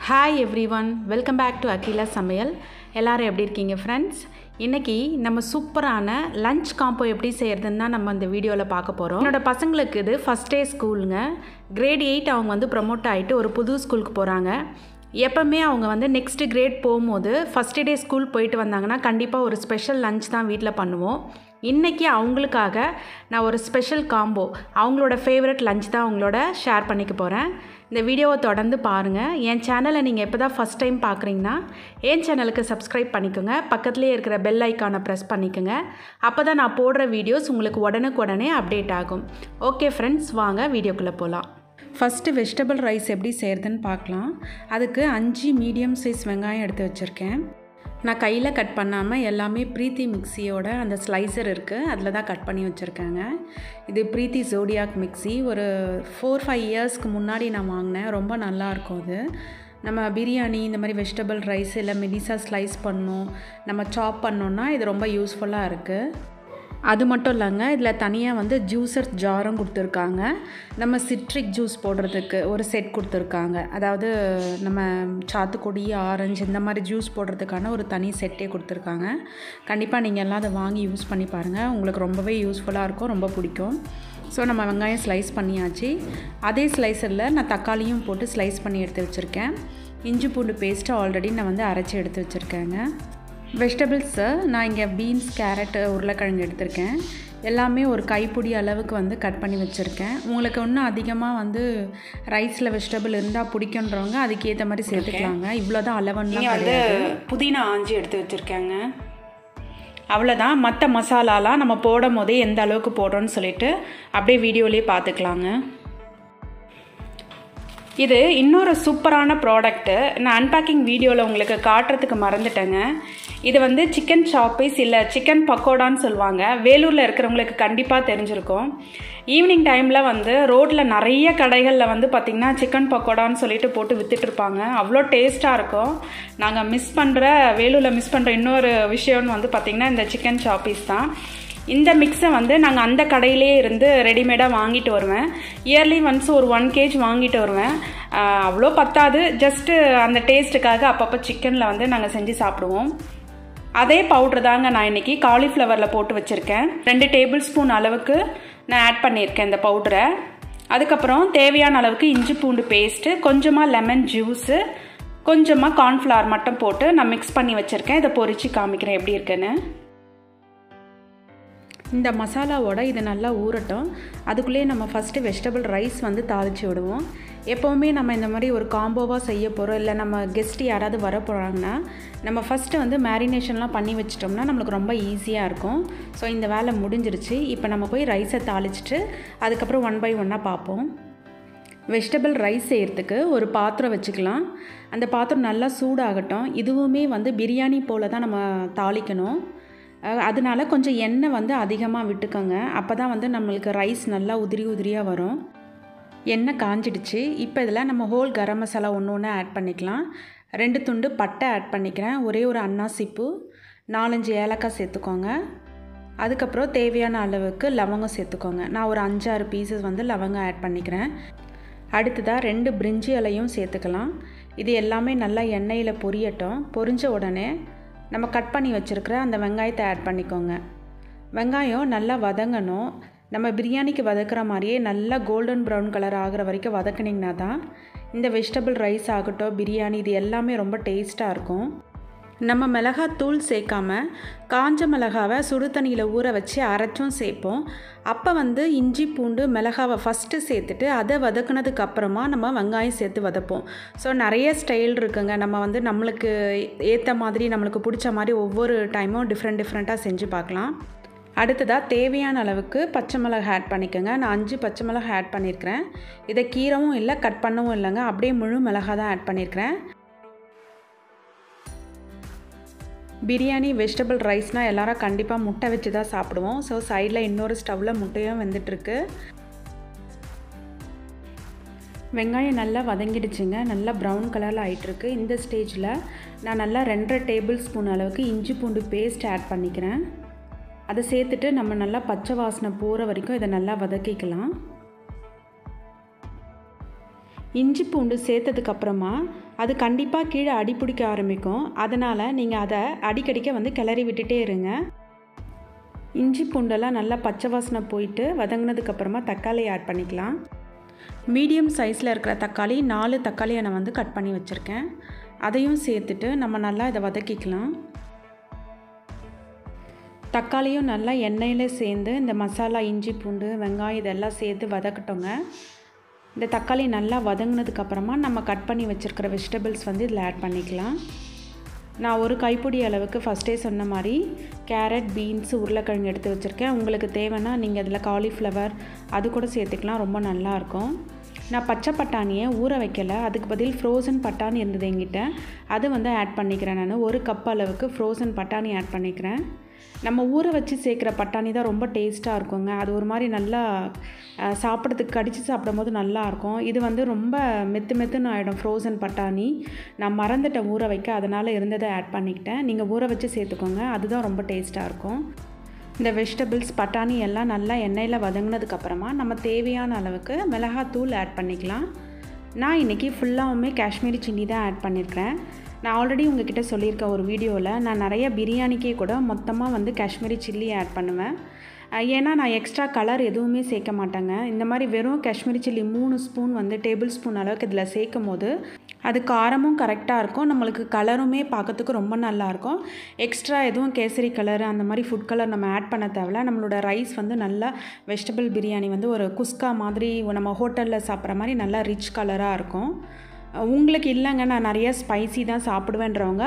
Hi everyone, welcome back to Agila Samayal. எல்லாரும் எப்படி இருக்கீங்க ஃப்ரெண்ட்ஸ்? இன்னைக்கு நம்ம சூப்பரான லஞ்ச் காம்போ எப்படி செய்யறதுன்னு தான் நம்ம இந்த வீடியோவில் பார்க்க போகிறோம். என்னோட பசங்களுக்கு இது ஃபஸ்ட் டே ஸ்கூலுங்க. கிரேட் 8 அவங்க வந்து ப்ரமோட் ஆகிட்டு ஒரு புது ஸ்கூலுக்கு போகிறாங்க. எப்போவுமே அவங்க வந்து நெக்ஸ்ட் கிரேட் போகும்போது ஃபஸ்ட் டே ஸ்கூல் போயிட்டு வந்தாங்கன்னா கண்டிப்பாக ஒரு ஸ்பெஷல் லஞ்ச் தான் வீட்டில் பண்ணுவோம். இன்றைக்கி அவங்களுக்காக நான் ஒரு ஸ்பெஷல் காம்போ அவங்களோட ஃபேவரட் லஞ்ச் தான் அவங்களோட ஷேர் பண்ணிக்க போகிறேன். இந்த வீடியோவை தொடர்ந்து பாருங்கள். என் சேனலை நீங்கள் எப்போ தான் ஃபஸ்ட் டைம் பார்க்குறீங்கன்னா என் சேனலுக்கு சப்ஸ்கிரைப் பண்ணிக்கோங்க. பக்கத்துலேயே இருக்கிற பெல் ஐக்கானை ப்ரெஸ் பண்ணிக்கோங்க. அப்போ தான் நான் போடுற வீடியோஸ் உங்களுக்கு உடனுக்குடனே அப்டேட் ஆகும். ஓகே ஃப்ரெண்ட்ஸ், வாங்க வீடியோக்குள்ளே போகலாம். ஃபஸ்ட்டு வெஜிடபிள் ரைஸ் எப்படி செய்கிறதுன்னு பார்க்கலாம். அதுக்கு 5 மீடியம் சைஸ் வெங்காயம் எடுத்து வச்சுருக்கேன். நான் கையில் கட் பண்ணாமல் எல்லாமே ப்ரீத்தி மிக்சியோட அந்த ஸ்லைசர் இருக்குது, அதில் தான் கட் பண்ணி வச்சுருக்கேங்க. இது ப்ரீத்தி ஜோடியாக் மிக்சி. ஒரு 4-5 இயர்ஸ்க்கு முன்னாடி நான் வாங்கினேன். ரொம்ப நல்லாயிருக்கும் அது. நம்ம பிரியாணி இந்த மாதிரி வெஜிடபிள் ரைஸ் இல்லை மெலிசா ஸ்லைஸ் பண்ணோம், நம்ம சாப் பண்ணோன்னா இது ரொம்ப யூஸ்ஃபுல்லாக இருக்குது. அது மட்டும் இல்லைங்க, இதில் தனியாக வந்து ஜூஸர் ஜாரும் கொடுத்துருக்காங்க. நம்ம சிட்ரிக் ஜூஸ் போடுறதுக்கு ஒரு செட் கொடுத்துருக்காங்க. அதாவது நம்ம சாத்துக்குடி, ஆரஞ்சு இந்த மாதிரி ஜூஸ் போடுறதுக்கான ஒரு தனி செட்டே கொடுத்துருக்காங்க. கண்டிப்பாக நீங்கள் எல்லாம் அதை வாங்கி யூஸ் பண்ணி பாருங்கள். உங்களுக்கு ரொம்பவே யூஸ்ஃபுல்லாக இருக்கும், ரொம்ப பிடிக்கும். ஸோ நம்ம வெங்காயம் ஸ்லைஸ் பண்ணியாச்சு. அதே ஸ்லைஸரில் நான் தக்காளியும் போட்டு ஸ்லைஸ் பண்ணி எடுத்து வச்சுருக்கேன். இஞ்சி பூண்டு பேஸ்ட்டு ஆல்ரெடி நான் வந்து அரைச்சி எடுத்து வச்சுருக்கேங்க. வெஜிடபிள்ஸு நான் இங்கே பீன்ஸ், கேரட்டு, உருளைக்கிழங்கு எடுத்திருக்கேன். எல்லாமே ஒரு கைப்பிடி அளவுக்கு வந்து கட் பண்ணி வச்சுருக்கேன். உங்களுக்கு இன்னும் அதிகமாக வந்து ரைஸில் வெஜிடபிள் இருந்தால் பிடிக்குன்றவங்க அதுக்கேற்ற மாதிரி சேர்த்துக்கலாங்க. இவ்வளோ தான் அளவுன்னா வந்து புதினா ஆஞ்சி எடுத்து வச்சுருக்கேங்க. அவ்வளோதான். மற்ற மசாலாலாம் நம்ம போடும் போதே எந்த அளவுக்கு போடுறோன்னு சொல்லிட்டு அப்படியே வீடியோலேயே பார்த்துக்கலாங்க. இது இன்னொரு சூப்பரான ப்ராடக்ட்டு. நான் அன்பேக்கிங் வீடியோவில் உங்களுக்கு காட்டுறதுக்கு மறந்துட்டேங்க. இது வந்து சிக்கன் சாப்பீஸ் இல்லை சிக்கன் பக்கோடான்னு சொல்லுவாங்க. வேலூரில் இருக்கிறவங்களுக்கு கண்டிப்பாக தெரிஞ்சிருக்கும். ஈவினிங் டைமில் வந்து ரோட்டில் நிறைய கடைகளில் வந்து பார்த்திங்கன்னா சிக்கன் பக்கோடான்னு சொல்லிட்டு போட்டு விற்றுட்ருப்பாங்க. அவ்வளோ டேஸ்ட்டாக இருக்கும். நாங்கள் வேலூரில் மிஸ் பண்ணுற இன்னொரு விஷயம்னு வந்து பார்த்திங்கன்னா இந்த சிக்கன் சாப்பீஸ் தான். இந்த மிக்ஸை வந்து நாங்கள் அந்த கடையிலே இருந்து ரெடிமேடாக வாங்கிட்டு வருவேன். இயர்லி ஒன்ஸ் ஒரு 1 kg வாங்கிட்டு வருவேன். அவ்வளோ பத்தாது, ஜஸ்ட்டு அந்த டேஸ்ட்டுக்காக அப்பப்போ சிக்கனில் வந்து நாங்கள் செஞ்சு சாப்பிடுவோம். அதே பவுட்ரு தாங்க நான் இன்றைக்கி காலிஃப்ளவரில் போட்டு வச்சுருக்கேன். 2 டேபிள் ஸ்பூன் அளவுக்கு நான் ஆட் பண்ணியிருக்கேன் இந்த பவுடரை. அதுக்கப்புறம் தேவையான அளவுக்கு இஞ்சி பூண்டு பேஸ்ட்டு, கொஞ்சமாக லெமன் ஜூஸு, கொஞ்சமாக கார்ன்ஃப்ளவர் மட்டும் போட்டு நான் மிக்ஸ் பண்ணி வச்சுருக்கேன். இதை பொரித்து காமிக்கிறேன் எப்படி இருக்குன்னு. இந்த மசாலாவோட இது நல்லா ஊறட்டும். அதுக்குள்ளேயே நம்ம ஃபஸ்ட்டு வெஜிடபிள் ரைஸ் வந்து தாளித்து விடுவோம். எப்போவுமே நம்ம இந்த மாதிரி ஒரு காம்போவாக செய்ய போகிறோம், இல்லை நம்ம கெஸ்ட்டு யாராவது வர போகிறாங்கன்னா நம்ம ஃபஸ்ட்டு வந்து மேரினேஷன்லாம் பண்ணி வச்சிட்டோம்னா நம்மளுக்கு ரொம்ப ஈஸியாக இருக்கும். ஸோ இந்த வேலை முடிஞ்சிருச்சு. இப்போ நம்ம போய் ரைஸை தாளிச்சிட்டு அதுக்கப்புறம் 1 by 1 பார்ப்போம். வெஜிடபிள் ரைஸ் செய்கிறதுக்கு ஒரு பாத்திரம் வச்சுக்கலாம். அந்த பாத்திரம் நல்லா சூடாகட்டும். இதுவுமே வந்து பிரியாணி போல் தான் நம்ம தாளிக்கணும். அதனால கொஞ்சம் எண்ணெய் வந்து அதிகமாக விட்டுக்கோங்க. அப்போ தான் வந்து நம்மளுக்கு ரைஸ் நல்லா உதிரியாக வரும். எண்ணெய் காஞ்சிடுச்சு. இப்போ இதில் நம்ம ஹோல் கரம் மசாலா ஒன்று ஆட் பண்ணிக்கலாம். 2 துண்டு பட்டை ஆட் பண்ணிக்கிறேன். ஒரே ஒரு அன்னாசிப்பூ, 4-5 ஏலக்காய் சேர்த்துக்கோங்க. அதுக்கப்புறம் தேவையான அளவுக்கு லவங்கம் சேர்த்துக்கோங்க. நான் ஒரு 5-6 பீசஸ் வந்து லவங்கம் ஆட் பண்ணிக்கிறேன். அடுத்ததாக 2 பிரிஞ்சி இலையும் சேர்த்துக்கலாம். இது எல்லாமே நல்லா எண்ணெயில் பொரியட்டும். பொரிஞ்ச உடனே நம்ம கட் பண்ணி வச்சுருக்கிற அந்த வெங்காயத்தை ஆட் பண்ணிக்கோங்க. வெங்காயம் நல்லா வதங்கணும். நம்ம பிரியாணிக்கு வதக்குற மாதிரியே நல்லா கோல்டன் ப்ரௌன் கலர் ஆகிற வரைக்கும் வதக்குனிங்கன்னா தான் இந்த வெஜிடபிள் ரைஸ் ஆகட்டும், பிரியாணி, இது எல்லாமே ரொம்ப டேஸ்ட்டாக இருக்கும். நம்ம மிளகாத்தூள் சேர்க்காமல் காஞ்ச மிளகாவை சுடு தண்ணியில் ஊற வச்சு அரைச்சும் சேர்ப்போம். அப்போ வந்து இஞ்சி பூண்டு மிளகாவை ஃபஸ்ட்டு சேர்த்துட்டு அதை வதக்குனதுக்கு அப்புறமா நம்ம வெங்காயம் சேர்த்து வதப்போம். ஸோ நிறைய ஸ்டைல் இருக்குங்க. நம்ம வந்து நம்மளுக்கு ஏற்ற மாதிரி நம்மளுக்கு பிடிச்ச மாதிரி ஒவ்வொரு டைமும் டிஃப்ரெண்ட்டாக செஞ்சு பார்க்கலாம். அடுத்ததாக தேவையான அளவுக்கு பச்சை மிளகாய் ஆட் பண்ணிக்கோங்க. நான் 5 பச்சை மிளகாய் ஆட் பண்ணியிருக்கிறேன். இதை கீரவும் இல்லை, கட் பண்ணவும் இல்லைங்க, அப்படியே முழு மிளகாய் தான் ஆட் பண்ணியிருக்கிறேன். பிரியாணி வெஜிடபிள் ரைஸ்னால் எல்லாரும் கண்டிப்பாக முட்டை வச்சு தான் சாப்பிடுவோம். ஸோ சைடில் இன்னொரு ஸ்டவ்வில் முட்டையும் வெந்துட்டுருக்கு. வெங்காயம் நல்லா வதங்கிடுச்சுங்க. நல்லா ப்ரௌன் கலரில் ஆகிட்டுருக்கு. இந்த ஸ்டேஜில் நான் நல்லா 2.5 டேபிள் ஸ்பூன் அளவுக்கு இஞ்சி பூண்டு பேஸ்ட் ஆட் பண்ணிக்கிறேன். அதை சேர்த்துட்டு நம்ம நல்லா பச்சை வாசனை போகிற வரைக்கும் இதை நல்லா வதக்கிக்கலாம். இஞ்சி பூண்டு சேர்த்ததுக்கப்புறமா அது கண்டிப்பாக கீழே அடி பிடிக்க ஆரம்பிக்கும். அதனால் நீங்கள் அதை அடிக்கடிக்க வந்து கிளறி விட்டுட்டே இருங்க. இஞ்சி பூண்டெல்லாம் நல்லா பச்சை வாசனை போயிட்டு வதங்கினதுக்கப்புறமா தக்காளி ஆட் பண்ணிக்கலாம். மீடியம் சைஸில் இருக்கிற தக்காளி 4 தக்காளியை நான் வந்து கட் பண்ணி வச்சுருக்கேன். அதையும் சேர்த்துட்டு நம்ம நல்லா இதை வதக்கிக்கலாம். தக்காளியும் நல்லா எண்ணெயில் சேர்ந்து இந்த மசாலா, இஞ்சி பூண்டு, வெங்காயம் இதெல்லாம் சேர்த்து வதக்கட்டோங்க. இந்த தக்காளி நல்லா வதங்கினதுக்கப்புறமா நம்ம கட் பண்ணி வச்சுருக்கிற வெஜிடபிள்ஸ் வந்து இதில் ஆட் பண்ணிக்கலாம். நான் ஒரு கைப்பிடி அளவுக்கு ஃபஸ்ட்டே சொன்ன மாதிரி கேரட், பீன்ஸு, உருளைக்கிழங்கு எடுத்து வச்சுருக்கேன். உங்களுக்கு தேவைன்னா நீங்கள் இதில் காலிஃப்ளவர் அது கூட சேர்த்துக்கலாம், ரொம்ப நல்லாயிருக்கும். நான் பச்சை பட்டாணியை ஊற வைக்கலை, அதுக்கு பதில் ஃப்ரோசன் பட்டாணி இருந்தது என்கிட்ட, அது வந்து ஆட் பண்ணிக்கிறேன். நான் 1 கப் அளவுக்கு ஃப்ரோசன் பட்டாணி ஆட் பண்ணிக்கிறேன். நம்ம ஊற வச்சு சேர்க்குற பட்டாணி தான் ரொம்ப டேஸ்ட்டாக இருக்குங்க. அது ஒரு மாதிரி நல்லா சாப்பிட்றதுக்கு கடிச்சு சாப்பிடும்போது நல்லாயிருக்கும். இது வந்து ரொம்ப மெத்துன்னு ஆகிடும் ஃப்ரோசன் பட்டாணி. நான் மறந்துட்டேன் ஊற வைக்க, அதனால் இருந்ததை ஆட் பண்ணிக்கிட்டேன். நீங்கள் ஊற வச்சு சேர்த்துக்கோங்க, அதுதான் ரொம்ப டேஸ்ட்டாக இருக்கும். இந்த வெஜிடபிள்ஸ், பட்டாணி எல்லாம் நல்லா எண்ணெயில் வதங்கினதுக்கப்புறமா நம்ம தேவையான அளவுக்கு மிளகாத்தூள் ஆட் பண்ணிக்கலாம். நான் இன்றைக்கி ஃபுல்லாகவுமே காஷ்மீரி சில்லி தான் ஆட் பண்ணியிருக்கிறேன். நான் ஆல்ரெடி உங்ககிட்ட சொல்லியிருக்கேன் ஒரு வீடியோவில், நான் நிறைய பிரியாணிக்கே கூட மொத்தமாக வந்து காஷ்மீரி சில்லி ஆட் பண்ணுவேன். ஏன்னா நான் எக்ஸ்ட்ரா கலர் எதுவுமே சேர்க்க மாட்டேங்க. இந்த மாதிரி வெறும் காஷ்மீரி சில்லி 3 ஸ்பூன் வந்து டேபிள் ஸ்பூன் அளவுக்கு இதில் சேர்க்கும் போது அது காரமும் கரெக்டாக இருக்கும், நம்மளுக்கு கலருமே பார்க்கறதுக்கு ரொம்ப நல்லாயிருக்கும். எக்ஸ்ட்ரா எதுவும் கேசரி கலர் அந்த மாதிரி ஃபுட் கலர் நம்ம ஆட் பண்ண தேவையில்ல. நம்மளோட ரைஸ் வந்து நல்லா வெஜிடபிள் பிரியாணி வந்து ஒரு குஸ்கா மாதிரி நம்ம ஹோட்டலில் சாப்பிட்ற மாதிரி நல்லா ரிச் கலராக இருக்கும். உங்களுக்கு இல்லைங்க நான் நிறைய ஸ்பைசி தான் சாப்பிடுவேன்றவங்க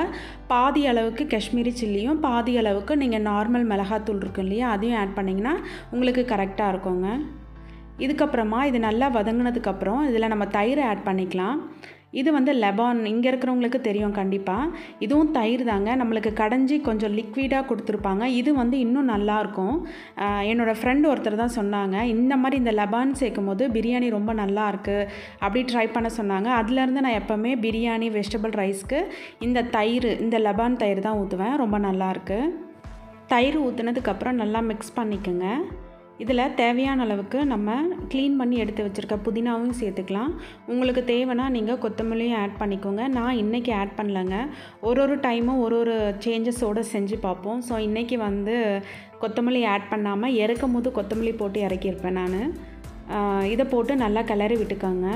பாதி அளவுக்கு காஷ்மீரி சில்லியும் பாதி அளவுக்கு நீங்கள் நார்மல் மிளகாத்தூள் இருக்கும் இல்லையா, அதையும் ஆட் பண்ணிங்கன்னா உங்களுக்கு கரெக்டாக இருக்குங்க. இதுக்கப்புறமா இது நல்லா வதங்கினதுக்கப்புறம் இதில் நம்ம தயிரை ஆட் பண்ணிக்கலாம். இது வந்து லெபான், இங்கே இருக்கிறவங்களுக்கு தெரியும் கண்டிப்பாக. இதுவும் தயிர் தாங்க, நம்மளுக்கு கடைஞ்சி கொஞ்சம் லிக்விடாக கொடுத்துருப்பாங்க. இது வந்து இன்னும் நல்லாயிருக்கும். என்னோடய ஃப்ரெண்ட் ஒருத்தர் தான் சொன்னாங்க, இந்த மாதிரி இந்த லெபான் சேர்க்கும் போது பிரியாணி ரொம்ப நல்லாயிருக்கு அப்படி ட்ரை பண்ண சொன்னாங்க. அதுலேருந்து நான் எப்போவுமே பிரியாணி, வெஜிடபிள் ரைஸ்க்கு இந்த தயிர், இந்த லெபான் தயிர் தான் ஊற்றுவேன், ரொம்ப நல்லாயிருக்கு. தயிர் ஊற்றுனதுக்கப்புறம் நல்லா மிக்ஸ் பண்ணிக்கோங்க. இதில் தேவையான அளவுக்கு நம்ம க்ளீன் பண்ணி எடுத்து வச்சுருக்க புதினாவும் சேர்த்துக்கலாம். உங்களுக்கு தேவைன்னா நீங்கள் கொத்தமல்லியும் ஆட் பண்ணிக்கோங்க. நான் இன்றைக்கி ஆட் பண்ணலைங்க, ஒரு டைமும் ஒரு சேஞ்சஸோடு செஞ்சு பார்ப்போம். ஸோ இன்றைக்கி வந்து கொத்தமல்லி ஆட் பண்ணாமல் இறக்கும் போது கொத்தமல்லி போட்டு இறக்கியிருப்பேன் நான். இதை போட்டு நல்லா கிளறி விட்டுக்கோங்க.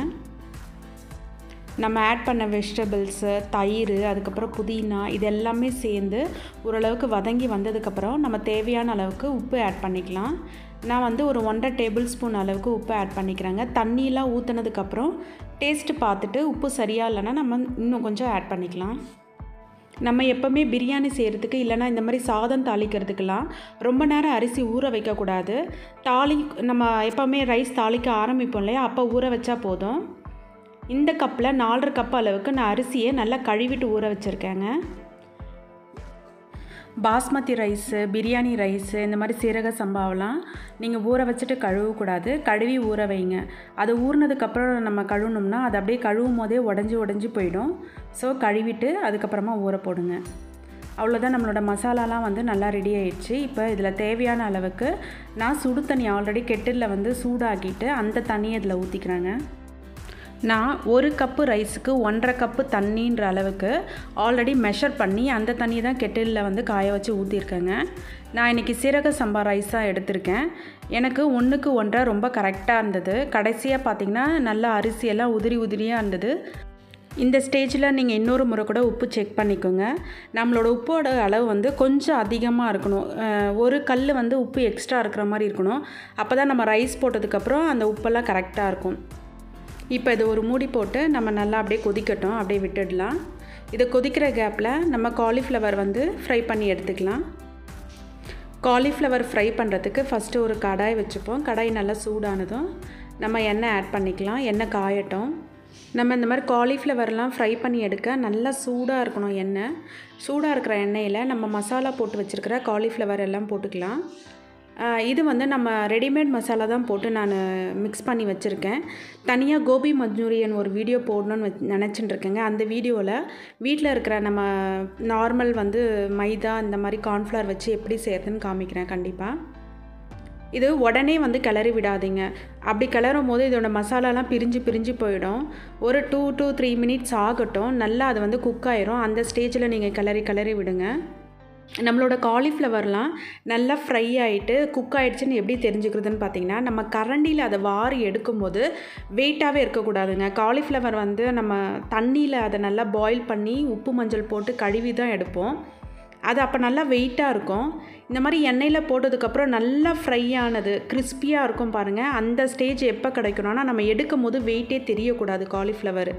நம்ம ஆட் பண்ண வெஜிடபிள்ஸு, தயிர், அதுக்கப்புறம் புதினா இது எல்லாமே சேர்ந்து ஓரளவுக்கு வதங்கி வந்ததுக்கப்புறம் நம்ம தேவையான அளவுக்கு உப்பு ஆட் பண்ணிக்கலாம். நான் வந்து ஒரு 1.5 டேபிள் ஸ்பூன் அளவுக்கு உப்பு ஆட் பண்ணிக்கிறேங்க. தண்ணியெலாம் ஊற்றுனதுக்கப்புறம் டேஸ்ட்டு பார்த்துட்டு உப்பு சரியாக இல்லைன்னா நம்ம இன்னும் கொஞ்சம் ஆட் பண்ணிக்கலாம். நம்ம எப்போவுமே பிரியாணி செய்கிறதுக்கு இல்லைனா இந்த மாதிரி சாதம் தாளிக்கிறதுக்கெல்லாம் ரொம்ப நேரம் அரிசி ஊற வைக்கக்கூடாது. நம்ம எப்போவுமே ரைஸ் தாளிக்க ஆரம்பிப்போம் இல்லையா, அப்போ ஊற வச்சா போதும். இந்த கப்பில் 4.5 கப் அளவுக்கு நான் அரிசியை நல்லா கழுவிட்டு ஊற வச்சுருக்கேங்க. பாஸ்மதி ரைஸு, பிரியாணி ரைஸு, இந்த மாதிரி சீரக சம்பாவெலாம் நீங்கள் ஊற வச்சுட்டு கழுவக்கூடாது, கழுவி ஊற வைங்க. அது ஊறினதுக்கப்புறம் நம்ம கழுவுனோம்னா அது அப்படியே கழுவும் போதே உடஞ்சி போயிடும். ஸோ கழுவிட்டு அதுக்கப்புறமா ஊற போடுங்க. அவ்வளோதான், நம்மளோட மசாலாலாம் வந்து நல்லா ரெடி ஆயிடுச்சு. இப்போ இதில் தேவையான அளவுக்கு நான் சுடு தண்ணி ஆல்ரெடி கெட்டிலில் வந்து சூடாக்கிட்டு அந்த தண்ணியை இதில் ஊற்றிக்கிறேங்க. நான் 1 கப்பு ரைஸுக்கு 1.5 கப்பு தண்ணின்ற அளவுக்கு ஆல்ரெடி மெஷர் பண்ணி அந்த தண்ணி தான் கெட்டிலில் வந்து காய வச்சு ஊற்றிருக்கேங்க. நான் இன்றைக்கி சீரக சம்பா ரைஸ் தான் எடுத்திருக்கேன். எனக்கு 1க்கு 1.5 ரொம்ப கரெக்டாக இருந்தது. கடைசியாக பார்த்திங்கன்னா நல்லா அரிசியெல்லாம் உதிரியாக இருந்தது. இந்த ஸ்டேஜில் நீங்கள் இன்னொரு முறை கூட உப்பு செக் பண்ணிக்கோங்க. நம்மளோட உப்போட அளவு வந்து கொஞ்சம் அதிகமாக இருக்கணும். ஒரு கல் வந்து உப்பு எக்ஸ்ட்ரா இருக்கிற மாதிரி இருக்கணும். அப்போ தான் நம்ம ரைஸ் போட்டதுக்கப்புறம் அந்த உப்பெல்லாம் கரெக்டாக இருக்கும். இப்போ இது ஒரு மூடி போட்டு நம்ம நல்லா அப்படியே கொதிக்கட்டும், அப்படியே விட்டுடலாம். இதை கொதிக்கிற கேப்பில் நம்ம காலிஃப்ளவர் வந்து ஃப்ரை பண்ணி எடுத்துக்கலாம். காலிஃப்ளவர் ஃப்ரை பண்ணுறதுக்கு ஃபஸ்ட்டு ஒரு கடாய் வச்சுப்போம். கடாய் நல்லா சூடானதும் நம்ம எண்ணெய் ஆட் பண்ணிக்கலாம். எண்ணெய் காயட்டும். நம்ம இந்த மாதிரி காலிஃப்ளவர்லாம் ஃப்ரை பண்ணி எடுக்க நல்லா சூடாக இருக்கணும் எண்ணெய். சூடாக இருக்கிற எண்ணெயில் நம்ம மசாலா போட்டு வச்சுருக்கிற காலிஃப்ளவர் எல்லாம் போட்டுக்கலாம். இது வந்து நம்ம ரெடிமேட் மசாலா தான் போட்டு நான் மிக்ஸ் பண்ணி வச்சுருக்கேன். தனியாக கோபி மஞ்சூரியன் ஒரு வீடியோ போடணுன்னு நினச்சிட்டுருக்கேங்க. அந்த வீடியோவில் வீட்டில் இருக்கிற நம்ம நார்மல் வந்து மைதா இந்த மாதிரி கார்ன்ஃப்ளவர் வச்சு எப்படி செய்கிறதுன்னு காமிக்கிறேன் கண்டிப்பாக. இது உடனே வந்து கிளறி விடாதீங்க. அப்படி கிளறும் போது இதோட மசாலாலாம் பிரிஞ்சு போயிடும். ஒரு 2 to 3 மினிட்ஸ் ஆகட்டும். நல்லா அது வந்து குக் ஆயிரும். அந்த ஸ்டேஜில் நீங்கள் கிளறி விடுங்க. நம்மளோட காலிஃப்ளவர்லாம் நல்லா ஃப்ரை ஆகிட்டு குக் ஆகிடுச்சின்னு எப்படி தெரிஞ்சுக்கிறதுன்னு பார்த்தீங்கன்னா, நம்ம கரண்டியில் அதை வாரி எடுக்கும்போது வெயிட்டாகவே இருக்கக்கூடாதுங்க. காலிஃப்ளவர் வந்து நம்ம தண்ணியில் அதை நல்லா பாயில் பண்ணி உப்பு மஞ்சள் போட்டு கழுவி தான் எடுப்போம். அது அப்போ நல்லா வெயிட்டாக இருக்கும். இந்த மாதிரி எண்ணெயில் போட்டதுக்கப்புறம் நல்லா ஃப்ரை ஆனது கிறிஸ்பியாக இருக்கும் பாருங்கள். அந்த ஸ்டேஜ் எப்போ கிடைக்கணும்னா, நம்ம எடுக்கும் போது வெயிட்டே தெரியக்கூடாது காலிஃப்ளவர்.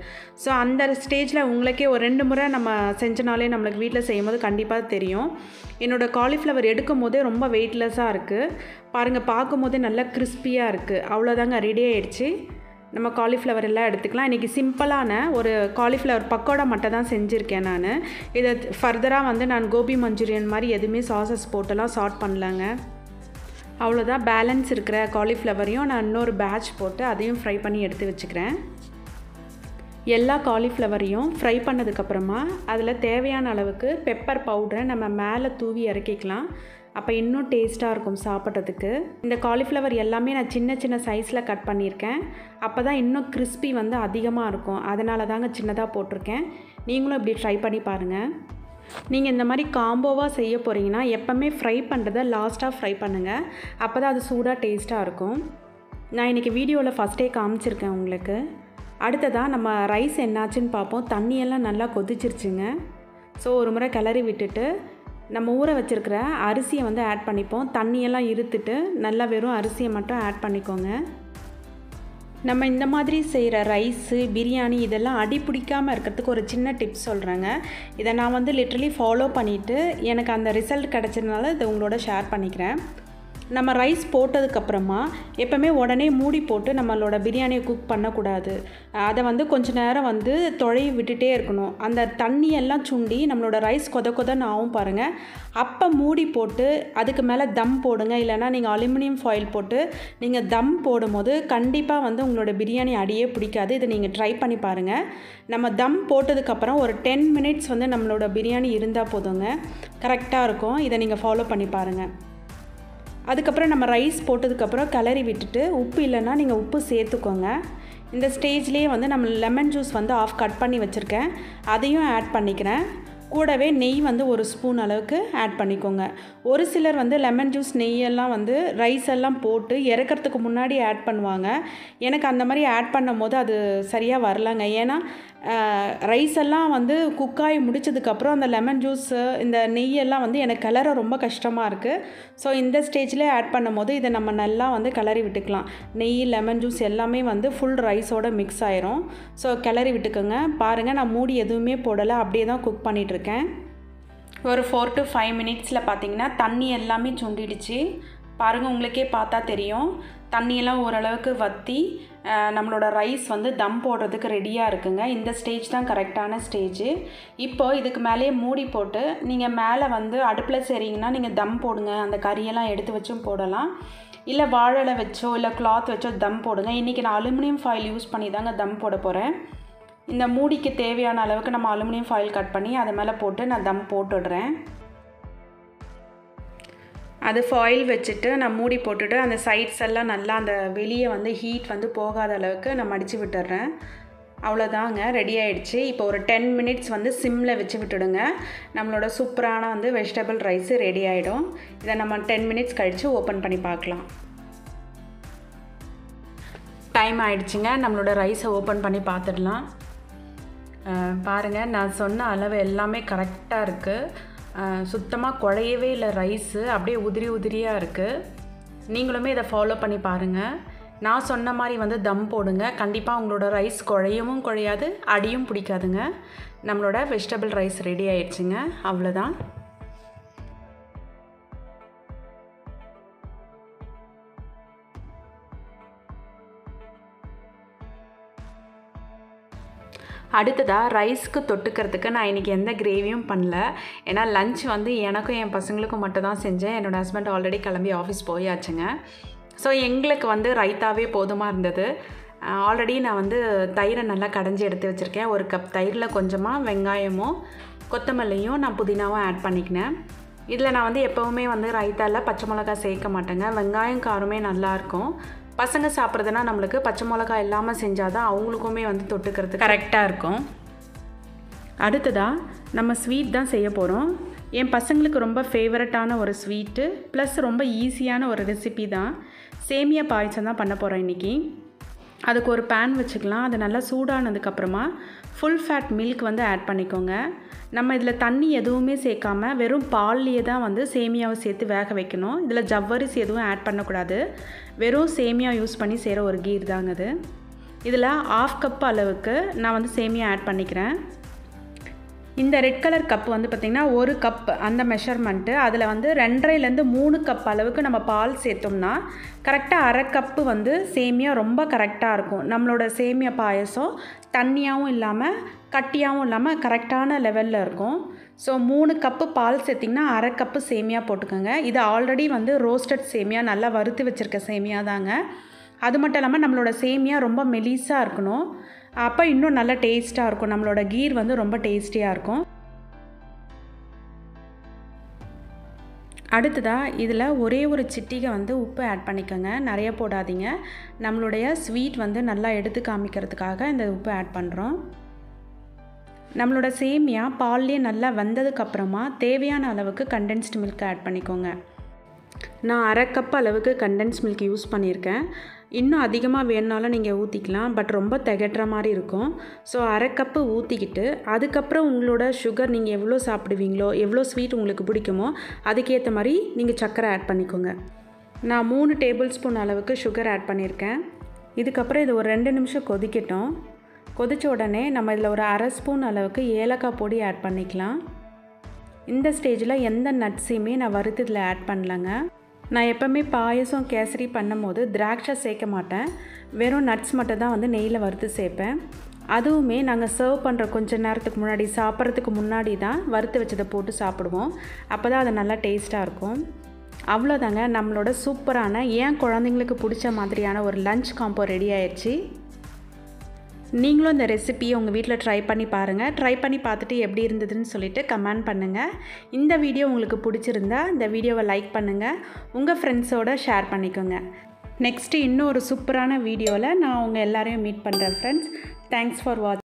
ஸோ அந்த ஸ்டேஜில் உங்களுக்கே ஒரு 2 முறை நம்ம செஞ்சனாலே நம்மளுக்கு வீட்டில் செய்யும் போது கண்டிப்பாக தெரியும். என்னோடய காலிஃப்ளவர் எடுக்கும் போதே ரொம்ப வெயிட்லெஸ்ஸாக இருக்குது பாருங்கள். பார்க்கும் போதே நல்லா கிறிஸ்பியாக இருக்குது. அவ்வளோதாங்க, ரெடி ஆகிடுச்சு. நம்ம காலிஃப்ளவர் எல்லாம் எடுத்துக்கலாம். இன்றைக்கி சிம்பிளான ஒரு காலிஃப்ளவர் பக்கோடா மட்டும் தான் செஞ்சுருக்கேன் நான். இதை ஃபர்தராக வந்து நான் கோபி மஞ்சூரியன் மாதிரி எதுவுமே சாசஸ் போட்டெல்லாம் சார்ட் பண்ணலாங்க. அவ்வளோதான். பேலன்ஸ் இருக்கிற காலிஃப்ளவரையும் நான் இன்னொரு பேட்ச் போட்டு அதையும் ஃப்ரை பண்ணி எடுத்து வச்சுக்கிறேன். எல்லா காலிஃப்ளவரையும் ஃப்ரை பண்ணதுக்கப்புறமா அதில் தேவையான அளவுக்கு பெப்பர் பவுடரை நம்ம மேலே தூவி இறக்கிக்கலாம். அப்போ இன்னும் டேஸ்ட்டாக இருக்கும் சாப்பிட்றதுக்கு. இந்த காலிஃப்ளவர் எல்லாமே நான் சின்ன சைஸில் கட் பண்ணியிருக்கேன். அப்போ தான் இன்னும் கிறிஸ்பி வந்து அதிகமாக இருக்கும். அதனால தாங்க சின்னதாக போட்டிருக்கேன். நீங்களும் இப்படி ட்ரை பண்ணி பாருங்கள். நீங்கள் இந்த மாதிரி காம்போவாக செய்ய போகிறீங்கன்னா எப்போவுமே ஃப்ரை பண்ணுறதை லாஸ்ட்டாக ஃப்ரை பண்ணுங்கள். அப்போ தான் அது சூடாக டேஸ்ட்டாக இருக்கும். நான் இன்றைக்கி வீடியோவில் ஃபஸ்ட்டே காமிச்சிருக்கேன் உங்களுக்கு. அடுத்ததாக நம்ம ரைஸ் என்னாச்சுன்னு பார்ப்போம். தண்ணியெல்லாம் நல்லா கொதிச்சிருச்சுங்க. ஸோ ஒரு முறை கிளறி விட்டுட்டு நம்ம ஊற வச்சுருக்கிற அரிசியை வந்து ஆட் பண்ணிப்போம். தண்ணியெல்லாம் இருத்துட்டு நல்லா வெறும் அரிசியை மட்டும் ஆட் பண்ணிக்கோங்க. நம்ம இந்த மாதிரி செய்கிற ரைஸு பிரியாணி இதெல்லாம் அடி பிடிக்காமல் இருக்கிறதுக்கு ஒரு சின்ன டிப்ஸ் சொல்கிறேங்க. இதை நான் வந்து லிட்ரலி ஃபாலோ பண்ணிவிட்டு எனக்கு அந்த ரிசல்ட் கிடச்சதுனால இதை உங்களோட ஷேர் பண்ணிக்கிறேன். நம்ம ரைஸ் போட்டதுக்கப்புறமா எப்போவுமே உடனே மூடி போட்டு நம்மளோட பிரியாணியை குக் பண்ணக்கூடாது. அதை வந்து கொஞ்சம் நேரம் வந்து தொலைவி விட்டுட்டே இருக்கணும். அந்த தண்ணியெல்லாம் சுண்டி நம்மளோட ரைஸ் கொதன்னு ஆகும் பாருங்கள். அப்போ மூடி போட்டு அதுக்கு மேலே தம் போடுங்க. இல்லைனா நீங்கள் அலுமினியம் ஃபாயில் போட்டு நீங்கள் தம் போடும்போது கண்டிப்பாக வந்து உங்களோட பிரியாணி அடியே பிடிக்காது. இதை நீங்கள் ட்ரை பண்ணி பாருங்கள். நம்ம தம் போட்டதுக்கப்புறம் ஒரு 10 மினிட்ஸ் வந்து நம்மளோட பிரியாணி இருந்தால் போதுங்க, கரெக்டாக இருக்கும். இதை நீங்கள் ஃபாலோ பண்ணி பாருங்கள். அதுக்கப்புறம் நம்ம ரைஸ் போட்டதுக்கப்புறம் கிளறி விட்டுட்டு உப்பு இல்லைன்னா நீங்கள் உப்பு சேர்த்துக்கோங்க. இந்த ஸ்டேஜ்லேயே வந்து நம்ம லெமன் ஜூஸ் வந்து ஆஃப் கட் பண்ணி வச்சுருக்கேன், அதையும் ஆட் பண்ணிக்கிறேன். கூடவே நெய் வந்து 1 ஸ்பூன் அளவுக்கு ஆட் பண்ணிக்கோங்க. ஒரு சிலர் வந்து லெமன் ஜூஸ் நெய்யெல்லாம் வந்து ரைஸ் எல்லாம் போட்டு இறக்கிறதுக்கு முன்னாடி ஆட் பண்ணுவாங்க. எனக்கு அந்த மாதிரி ஆட் பண்ணும் போது அது சரியாக வரலங்க. ஏன்னா ரைஸ் எல்லாம் வந்து குக்காகி முடிச்சதுக்கப்புறம் அந்த லெமன் ஜூஸு இந்த நெய்யெல்லாம் வந்து எனக்கு கிளற ரொம்ப கஷ்டமாக இருக்குது. ஸோ இந்த ஸ்டேஜில் ஆட் பண்ணும் போது இதை நம்ம நல்லா வந்து கிளறி விட்டுக்கலாம். நெய் லெமன் ஜூஸ் எல்லாமே வந்து ஃபுல் ரைஸோட மிக்ஸ் ஆயிரும். ஸோ கிளறி விட்டுக்கோங்க. பாருங்கள், நான் மூடி எதுவுமே போடலை, அப்படியே தான் குக் பண்ணிகிட்ருக்கேன். ஒரு 4 to 5 மினிட்ஸில் பார்த்திங்கன்னா தண்ணி எல்லாமே சுண்டிடுச்சு பாருங்கள். உங்களுக்கே பார்த்தா தெரியும். தண்ணியெல்லாம் ஓரளவுக்கு வற்றி நம்மளோட ரைஸ் வந்து தம் போடுறதுக்கு ரெடியாக இருக்குங்க. இந்த ஸ்டேஜ் தான் கரெக்டான ஸ்டேஜு. இப்போ இதுக்கு மேலேயே மூடி போட்டு நீங்கள் மேலே வந்து அடுப்பில் செய்கிறீங்கன்னா நீங்கள் தம் போடுங்க. அந்த கறியெல்லாம் எடுத்து வச்சும் போடலாம். இல்லை வாழலை வச்சோ இல்லை கிளாத் வச்சோ தம் போடுங்க. இன்றைக்கி நான் அலுமினியம் ஃபாயில் யூஸ் பண்ணி தாங்க தம் போட போகிறேன். இந்த மூடிக்கு தேவையான அளவுக்கு நம்ம அலுமினியம் ஃபாயில் கட் பண்ணி அது மேலே போட்டு நான் தம் போட்டுடுறேன். அது ஃபாயில் வச்சுட்டு நான் மூடி போட்டுட்டு அந்த சைட்ஸ் எல்லாம் நல்லா அந்த வெளியே வந்து ஹீட் வந்து போகாத அளவுக்கு நான் மடித்து விட்டுடுறேன். அவ்வளோதாங்க, ரெடி ஆகிடுச்சு. இப்போ ஒரு 10 மினிட்ஸ் வந்து சிம்மில் வச்சு விட்டுடுங்க. நம்மளோட சூப்பரான வந்து வெஜிடபிள் ரைஸு ரெடி ஆகிடும். இதை நம்ம 10 மினிட்ஸ் கழித்து ஓப்பன் பண்ணி பார்க்கலாம். டைம் ஆகிடுச்சிங்க. நம்மளோட ரைஸை ஓப்பன் பண்ணி பார்த்துடலாம். பாருங்கள், நான் சொன்ன அளவு எல்லாமே கரெக்டாக இருக்குது. சுத்தமாக குழையவே இல்லை ரைஸு, அப்படியே உதிரியாக இருக்குது. நீங்களுமே இதை ஃபாலோ பண்ணி பாருங்கள். நான் சொன்ன மாதிரி வந்து தம் போடுங்க. கண்டிப்பாக உங்களோட ரைஸ் குழையவும் குழையாது, அடியும் பிடிக்காதுங்க. நம்மளோட வெஜிடபிள் ரைஸ் ரெடி ஆயிடுச்சுங்க. அவ்வளோதான். அடுத்ததாக ரைஸ்க்கு தொட்டுக்கிறதுக்கு நான் இன்றைக்கி எந்த கிரேவியும் பண்ணல. ஏன்னா லன்ச் வந்து எனக்கும் என் பசங்களுக்கும் மட்டும் தான் செஞ்சேன். என்னோடய ஹஸ்பண்ட் ஆல்ரெடி கிளம்பி ஆஃபீஸ் போயாச்சுங்க. ஸோ எங்களுக்கு வந்து ரைத்தாவே போதுமாக இருந்தது. ஆல்ரெடி நான் வந்து தயிரை நல்லா கடைஞ்சி எடுத்து வச்சுருக்கேன். 1 கப் தயிரில் கொஞ்சமாக வெங்காயமும் கொத்தமல்லியும் நான் புதினாவும் ஆட் பண்ணிக்கினேன். இதில் நான் வந்து எப்போவுமே வந்து ரைத்தாவில் பச்சை மிளகாய் சேர்க்க மாட்டேங்க. வெங்காயம் காரமே நல்லாயிருக்கும். பசங்க சாப்பிட்றதுனா நம்மளுக்கு பச்சை மிளகாய் இல்லாமல் செஞ்சால் தான் அவங்களுக்குமே வந்து தொட்டுக்கிறது கரெக்டாக இருக்கும். அடுத்ததாக நம்ம ஸ்வீட் தான் செய்ய போகிறோம். என் பசங்களுக்கு ரொம்ப ஃபேவரட்டான ஒரு ஸ்வீட்டு ப்ளஸ் ரொம்ப ஈஸியான ஒரு ரெசிபி தான். சேமியா பாயசம் தான் பண்ண போகிறோம் இன்றைக்கி. அதுக்கு ஒரு பேன் வச்சுக்கலாம். அது நல்லா சூடானதுக்கப்புறமா ஃபுல் ஃபேட் மில்க் வந்து ஆட் பண்ணிக்கோங்க. நம்ம இதில் தண்ணி எதுவுமே சேர்க்காம வெறும் பால்லையே தான் வந்து சேமியாவை சேர்த்து வேக வைக்கணும். இதில் ஜவ்வரிசி எதுவும் ஆட் பண்ணக்கூடாது. வெறும் சேமியா யூஸ் பண்ணி செய்கிற ஒரு கீர் தாங்க அது. இதில் 1/2 கப் அளவுக்கு நான் வந்து சேமியா ஆட் பண்ணிக்கிறேன். இந்த ரெட் கலர் கப் வந்து பார்த்திங்கன்னா 1 கப் அந்த மெஷர்மெண்ட்டு. அதில் வந்து 2.5லேருந்து 3 கப் அளவுக்கு நம்ம பால் சேர்த்தோம்னா கரெக்டாக 1/2 கப்பு வந்து சேமியா ரொம்ப கரெக்டாக இருக்கும். நம்மளோட சேமியா பாயசம் தண்ணியாகவும் இல்லாமல் கட்டியாகவும் இல்லாமல் கரெக்டான லெவலில் இருக்கும். ஸோ 3 கப்பு பால் சேர்த்திங்கன்னா 1/2 கப்பு சேமியா போட்டுக்கோங்க. இது ஆல்ரெடி வந்து ரோஸ்டட் சேமியா, நல்லா வறுத்து வச்சுருக்க சேமியா தாங்க. அது மட்டும் இல்லாமல் நம்மளோட சேமியா ரொம்ப மெலிசாக இருக்கணும். அப்போ இன்னும் நல்லா டேஸ்ட்டாக இருக்கும். நம்மளோட கீர் வந்து ரொம்ப டேஸ்டியாக இருக்கும். அடுத்ததாக இதில் ஒரே ஒரு சிட்டிகை வந்து உப்பு ஆட் பண்ணிக்கோங்க. நிறைய போடாதீங்க. நம்மளுடைய ஸ்வீட் வந்து நல்லா எடுத்து காமிக்கிறதுக்காக இந்த உப்பு ஆட் பண்ணுறோம். நம்மளோட சேமியா பால்லேயே நல்லா வெந்ததுக்கப்புறமா தேவையான அளவுக்கு கண்டென்ஸ்டு மில்க் ஆட் பண்ணிக்கோங்க. நான் 1/2 கப் அளவுக்கு கண்டென்ஸ் மில்க் யூஸ் பண்ணியிருக்கேன். இன்னும் அதிகமாக வேணுனாலும் நீங்கள் ஊற்றிக்கலாம். பட் ரொம்ப திகட்டுற மாதிரி இருக்கும். ஸோ 1/2 கப்பு ஊற்றிக்கிட்டு அதுக்கப்புறம் உங்களோட சுகர் நீங்கள் எவ்வளோ சாப்பிடுவீங்களோ, எவ்வளோ ஸ்வீட் உங்களுக்கு பிடிக்குமோ அதுக்கேற்ற மாதிரி நீங்கள் சர்க்கரை ஆட் பண்ணிக்கோங்க. நான் 3 டேபிள் ஸ்பூன் அளவுக்கு சுகர் ஆட் பண்ணியிருக்கேன். இதுக்கப்புறம் இது ஒரு 2 நிமிஷம் கொதிக்கட்டும். கொதித்த உடனே நம்ம இதில் ஒரு 1/2 ஸ்பூன் அளவுக்கு ஏலக்காய் பொடி ஆட் பண்ணிக்கலாம். இந்த ஸ்டேஜில் எந்த நட்ஸையுமே நான் வறுத்து இதில் ஆட் பண்ணலங்க. நான் எப்போவுமே பாயசம் கேசரி பண்ணும்போது திராட்சை சேர்க்க மாட்டேன். வெறும் நட்ஸ் மட்டும் தான் வந்து நெய்யில் வறுத்து சேர்ப்பேன். அதுவுமே நாங்கள் சர்வ் பண்ணுற கொஞ்சம் நேரத்துக்கு முன்னாடி, சாப்பிட்றதுக்கு முன்னாடி தான் வறுத்து வச்சதை போட்டு சாப்பிடுவோம். அப்போ தான் அது நல்லா டேஸ்ட்டாக இருக்கும். அவ்வளோதாங்க, நம்மளோட சூப்பரான ஏன் குழந்தைங்களுக்கு பிடிச்ச மாதிரியான ஒரு லஞ்ச் காம்போ ரெடி ஆயிடுச்சு. நீங்களும் இந்த ரெசிபியை உங்கள் வீட்டில் ட்ரை பண்ணி பாருங்கள். ட்ரை பண்ணி பார்த்துட்டு எப்படி இருந்ததுன்னு சொல்லிவிட்டு கமெண்ட் பண்ணுங்கள். இந்த வீடியோ உங்களுக்கு பிடிச்சிருந்தா இந்த வீடியோவை லைக் பண்ணுங்கள். உங்கள் ஃப்ரெண்ட்ஸோடு ஷேர் பண்ணிக்கோங்க. நெக்ஸ்ட்டு இன்னும் ஒரு சூப்பரான வீடியோவில் நான் உங்கள் எல்லாரையும் மீட் பண்ணுறேன் ஃப்ரெண்ட்ஸ். தேங்க்ஸ் ஃபார் வாட்சிங்.